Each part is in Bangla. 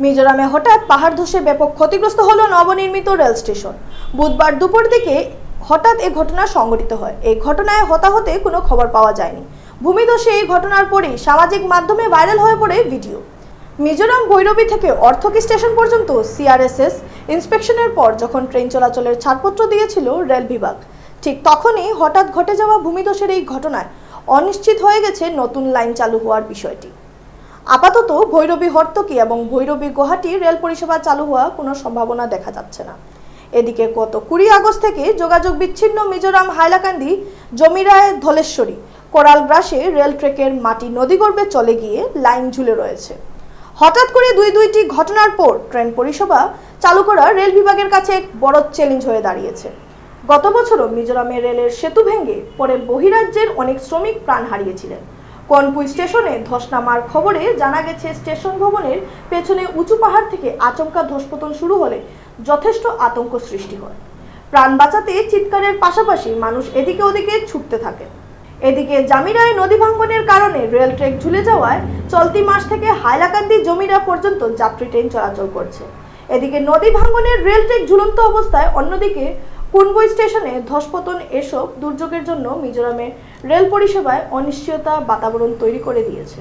মিজোরামে হঠাৎ পাহাড় ধসে ব্যাপক ক্ষতিগ্রস্ত হলো নবনির্মিত রেল স্টেশন। বুধবার দুপুর দিকে হঠাৎ এই ঘটনা সংঘটিত হয়। এই ঘটনায় হতাহতে কোনো খবর পাওয়া যায়নি। ভূমিধসে এই ঘটনার পরেই সামাজিক মাধ্যমে ভাইরাল হয়ে পড়ে ভিডিও। মিজোরাম ভৈরবী থেকে অর্থকি স্টেশন পর্যন্ত সিআরএসএস ইন্সপেকশনের পর যখন ট্রেন চলাচলের ছাড়পত্র দিয়েছিল রেল বিভাগ, ঠিক তখনই হঠাৎ ঘটে যাওয়া ভূমিধসের এই ঘটনায় অনিশ্চিত হয়ে গেছে নতুন লাইন চালু হওয়ার বিষয়টি। আপাতত ভৈরবী হর্তকি এবং ভৈরবী গুয়াহাটি রেল পরিষেবা চালু হওয়া কোনো সম্ভাবনা দেখা যাচ্ছে না। এদিকে গত 20 আগস্ট থেকে যোগাযোগ বিচ্ছিন্ন মিজোরাম হাইলাকান্দি জমিরায় ধলেশ্বরী কোরাল গ্রাসে রেল ট্র্যাকের মাটি নদীগর্ভে চলে গিয়ে লাইন ঝুলে রয়েছে। হঠাৎ করে দুইটি ঘটনার পর ট্রেন পরিষেবা চালু করা রেল বিভাগের কাছে এক বড় চ্যালেঞ্জ হয়ে দাঁড়িয়েছে। গত বছরও মিজোরামে রেলের সেতু ভেঙে পরে বহিরাজ্যের অনেক শ্রমিক প্রাণ হারিয়েছিলেন। কনপুই স্টেশনে ধস নামার খবরে জানা গেছে, স্টেশন ভবনের পেছনে উঁচু পাহাড় থেকে আচমকা ধসপতন শুরু হলে যথেষ্ট আতঙ্ক সৃষ্টি হয়। প্রাণ বাঁচাতে চিৎকারের পাশাপাশি মানুষ এদিকে ওদিকে ছুটতে থাকে। এদিকে জামিরায় নদী ভাঙ্গনের কারণে রেল ট্র্যাক ঝুলে যাওয়ায় চলতি মাস থেকে হাইলাকান্দি জমিরা পর্যন্ত যাত্রী ট্রেন চলাচল করছে। এদিকে নদী ভাঙ্গনের রেল ট্র্যাক ঝুলন্ত অবস্থায়, অন্যদিকে কুনবুই স্টেশনে ধসপতন এসব দুর্যোগের জন্য মিজোরামে রেল পরিষেবায় অনিশ্চয়তা বাতাবরণ তৈরি করে দিয়েছে।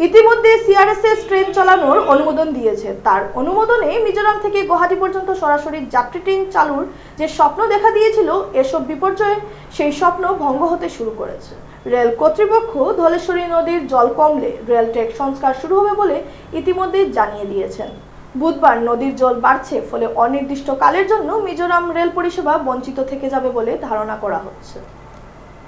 ইতিমধ্যে সিআরএসএস ট্রেন চালানোর অনুমোদন দিয়েছে। তার অনুমোদনে মিজোরাম থেকে গুয়াহাটি পর্যন্ত সরাসরি যাত্রী ট্রেন চালুর যে স্বপ্ন দেখা দিয়েছিল, এসব বিপর্যয়ে সেই স্বপ্ন ভঙ্গ হতে শুরু করেছে। রেল কর্তৃপক্ষ ধলেশ্বরী নদীর জল কমলে রেল ট্র্যাক সংস্কার শুরু হবে বলে ইতিমধ্যে জানিয়ে দিয়েছেন। বুধবার নদীর জল বাড়ছে, ফলে অনির্দিষ্টকালের জন্য মিজোরাম রেল পরিষেবা বঞ্চিত থেকে যাবে বলে ধারণা করা হচ্ছে।